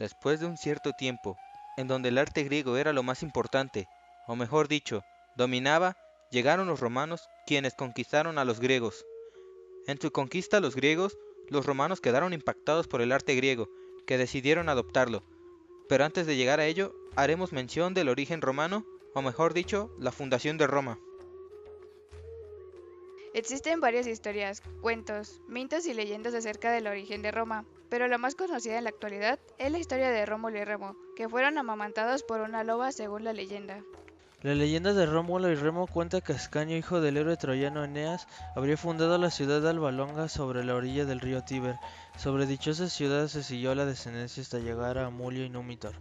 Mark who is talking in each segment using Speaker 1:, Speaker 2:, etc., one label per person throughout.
Speaker 1: Después de un cierto tiempo, en donde el arte griego era lo más importante, o mejor dicho, dominaba, llegaron los romanos, quienes conquistaron a los griegos. En su conquista a los griegos, los romanos quedaron impactados por el arte griego, que decidieron adoptarlo. Pero antes de llegar a ello, haremos mención del origen romano, o mejor dicho, la fundación de Roma.
Speaker 2: Existen varias historias, cuentos, mitos y leyendas acerca del origen de Roma, pero la más conocida en la actualidad es la historia de Rómulo y Remo, que fueron amamantados por una loba según la leyenda.
Speaker 3: La leyenda de Rómulo y Remo cuenta que Ascanio, hijo del héroe troyano Eneas, habría fundado la ciudad de Alba Longa sobre la orilla del río Tíber. Sobre dichosa ciudad se siguió la descendencia hasta llegar a Amulio y Númitor.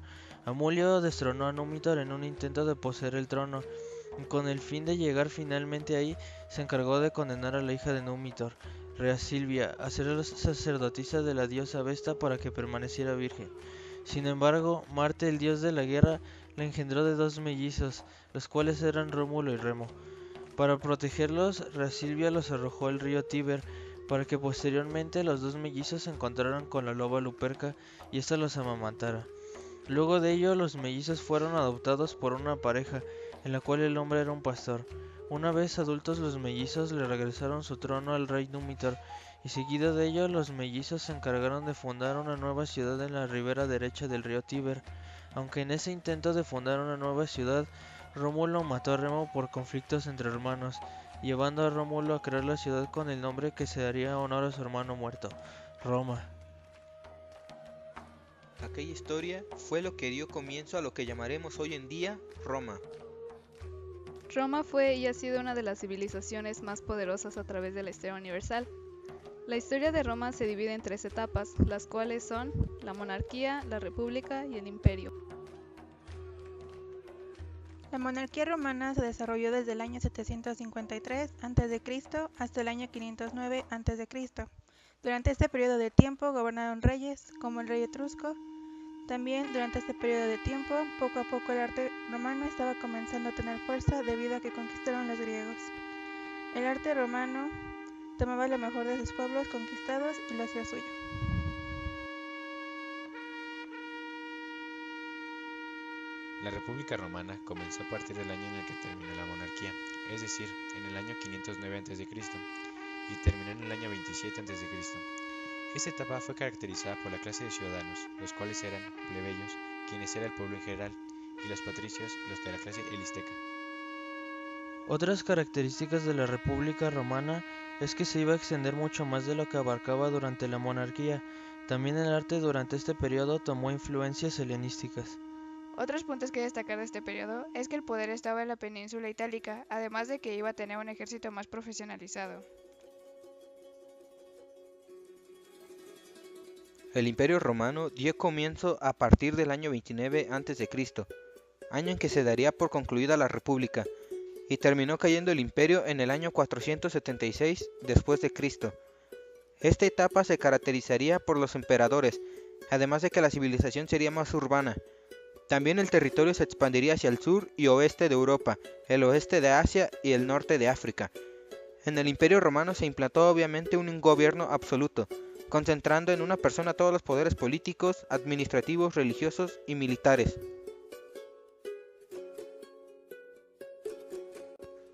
Speaker 3: Amulio destronó a Númitor en un intento de poseer el trono, y con el fin de llegar finalmente ahí, se encargó de condenar a la hija de Númitor, Rea Silvia, a ser sacerdotisa de la diosa Vesta para que permaneciera virgen. Sin embargo, Marte, el dios de la guerra, la engendró de dos mellizos, los cuales eran Rómulo y Remo. Para protegerlos, Rea Silvia los arrojó al río Tíber, para que posteriormente los dos mellizos se encontraran con la loba Luperca y ésta los amamantara. Luego de ello, los mellizos fueron adoptados por una pareja, en la cual el hombre era un pastor. Una vez adultos, los mellizos le regresaron su trono al rey Númitor, y seguido de ello, los mellizos se encargaron de fundar una nueva ciudad en la ribera derecha del río Tíber. Aunque en ese intento de fundar una nueva ciudad, Rómulo mató a Remo por conflictos entre hermanos, llevando a Rómulo a crear la ciudad con el nombre que se daría honor a su hermano muerto, Roma.
Speaker 1: Aquella historia fue lo que dio comienzo a lo que llamaremos hoy en día Roma.
Speaker 4: Roma fue y ha sido una de las civilizaciones más poderosas a través de la historia universal. La historia de Roma se divide en tres etapas, las cuales son la monarquía, la república y el imperio.
Speaker 5: La monarquía romana se desarrolló desde el año 753 a.C. hasta el año 509 a.C. Durante este periodo de tiempo gobernaron reyes, como el rey etrusco. También durante este periodo de tiempo, poco a poco el arte romano estaba comenzando a tener fuerza debido a que conquistaron los griegos. El arte romano tomaba lo mejor de sus pueblos conquistados y lo hacía suyo.
Speaker 6: La República Romana comenzó a partir del año en el que terminó la monarquía, es decir, en el año 509 a.C., y terminó en el año 27 a.C. Esta etapa fue caracterizada por la clase de ciudadanos, los cuales eran plebeyos, quienes era el pueblo en general, y los patricios, los de la clase elisteca.
Speaker 3: Otras características de la República Romana es que se iba a extender mucho más de lo que abarcaba durante la monarquía. También el arte durante este periodo tomó influencias helenísticas.
Speaker 2: Otros puntos que destacar de este periodo es que el poder estaba en la península itálica, además de que iba a tener un ejército más profesionalizado.
Speaker 1: El Imperio Romano dio comienzo a partir del año 29 a.C., año en que se daría por concluida la República, y terminó cayendo el imperio en el año 476 después de Cristo. Esta etapa se caracterizaría por los emperadores, además de que la civilización sería más urbana. También el territorio se expandiría hacia el sur y oeste de Europa, el oeste de Asia y el norte de África. En el Imperio Romano se implantó obviamente un gobierno absoluto, concentrando en una persona todos los poderes políticos, administrativos, religiosos y militares.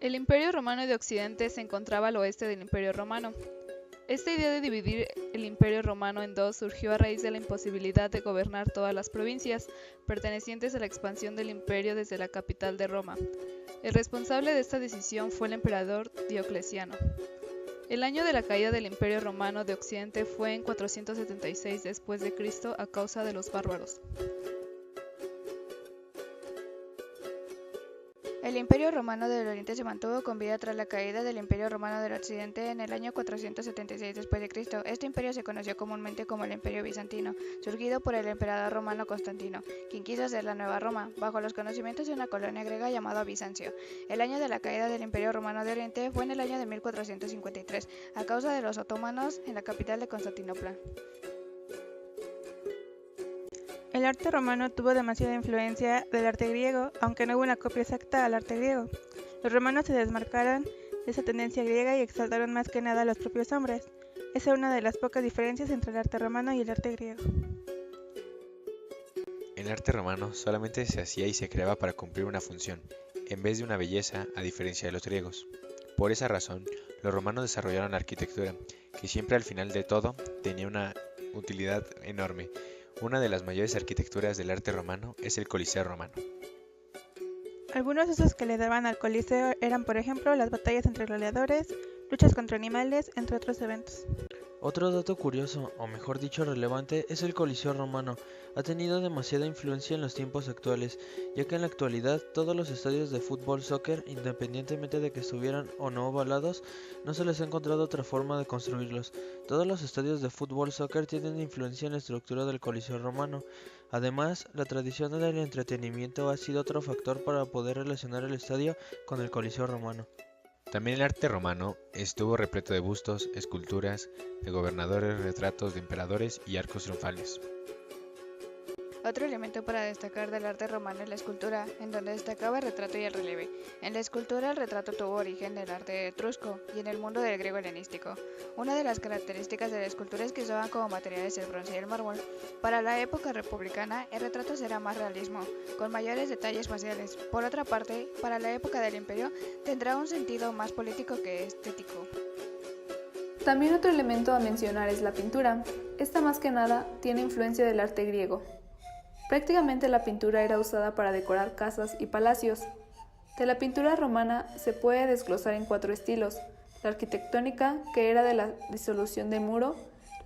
Speaker 4: El Imperio Romano de Occidente se encontraba al oeste del Imperio Romano. Esta idea de dividir el Imperio Romano en dos surgió a raíz de la imposibilidad de gobernar todas las provincias pertenecientes a la expansión del imperio desde la capital de Roma. El responsable de esta decisión fue el emperador Diocleciano. El año de la caída del Imperio Romano de Occidente fue en 476 después de Cristo a causa de los bárbaros.
Speaker 2: El Imperio Romano del Oriente se mantuvo con vida tras la caída del Imperio Romano del Occidente en el año 476 después de Cristo. Este imperio se conoció comúnmente como el Imperio Bizantino, surgido por el emperador romano Constantino, quien quiso hacer la Nueva Roma, bajo los conocimientos de una colonia griega llamada Bizancio. El año de la caída del Imperio Romano de Oriente fue en el año de 1453, a causa de los otomanos en la capital de Constantinopla.
Speaker 5: El arte romano tuvo demasiada influencia del arte griego, aunque no hubo una copia exacta al arte griego. Los romanos se desmarcaron de esa tendencia griega y exaltaron más que nada a los propios hombres. Esa es una de las pocas diferencias entre el arte romano y el arte griego.
Speaker 6: El arte romano solamente se hacía y se creaba para cumplir una función, en vez de una belleza, a diferencia de los griegos. Por esa razón, los romanos desarrollaron la arquitectura, que siempre al final de todo tenía una utilidad enorme. Una de las mayores arquitecturas del arte romano es el Coliseo romano.
Speaker 5: Algunos usos que le daban al Coliseo eran, por ejemplo, las batallas entre gladiadores, luchas contra animales, entre otros eventos.
Speaker 3: Otro dato curioso, o mejor dicho relevante, es el Coliseo romano. Ha tenido demasiada influencia en los tiempos actuales, ya que en la actualidad todos los estadios de fútbol soccer, independientemente de que estuvieran o no ovalados, no se les ha encontrado otra forma de construirlos. Todos los estadios de fútbol soccer tienen influencia en la estructura del Coliseo romano. Además, la tradición del entretenimiento ha sido otro factor para poder relacionar el estadio con el Coliseo romano.
Speaker 6: También el arte romano estuvo repleto de bustos, esculturas, de gobernadores, retratos de emperadores y arcos triunfales.
Speaker 2: Otro elemento para destacar del arte romano es la escultura, en donde destacaba el retrato y el relieve. En la escultura el retrato tuvo origen del arte etrusco y en el mundo del griego helenístico. Una de las características de la escultura es que usaban como materiales el bronce y el mármol. Para la época republicana el retrato era más realismo, con mayores detalles faciales. Por otra parte, para la época del imperio tendrá un sentido más político que estético.
Speaker 4: También otro elemento a mencionar es la pintura. Esta más que nada tiene influencia del arte griego. Prácticamente la pintura era usada para decorar casas y palacios. De la pintura romana se puede desglosar en 4 estilos: la arquitectónica, que era de la disolución de muro;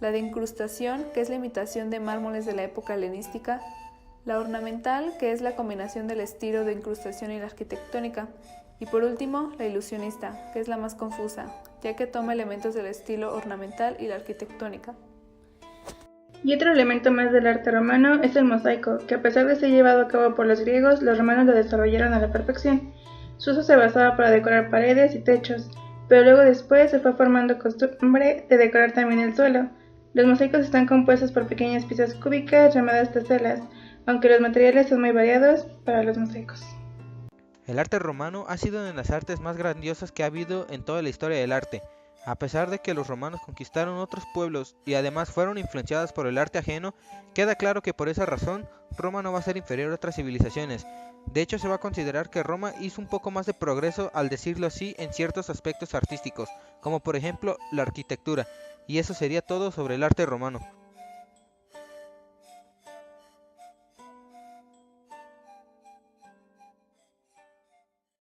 Speaker 4: la de incrustación, que es la imitación de mármoles de la época helenística; la ornamental, que es la combinación del estilo de incrustación y la arquitectónica; y por último, la ilusionista, que es la más confusa, ya que toma elementos del estilo ornamental y la arquitectónica.
Speaker 5: Y otro elemento más del arte romano es el mosaico, que a pesar de ser llevado a cabo por los griegos, los romanos lo desarrollaron a la perfección. Su uso se basaba para decorar paredes y techos, pero luego después se fue formando costumbre de decorar también el suelo. Los mosaicos están compuestos por pequeñas piezas cúbicas llamadas teselas, aunque los materiales son muy variados para los mosaicos.
Speaker 1: El arte romano ha sido una de las artes más grandiosas que ha habido en toda la historia del arte. A pesar de que los romanos conquistaron otros pueblos y además fueron influenciados por el arte ajeno, queda claro que por esa razón Roma no va a ser inferior a otras civilizaciones. De hecho, se va a considerar que Roma hizo un poco más de progreso, al decirlo así, en ciertos aspectos artísticos, como por ejemplo la arquitectura. Y eso sería todo sobre el arte romano.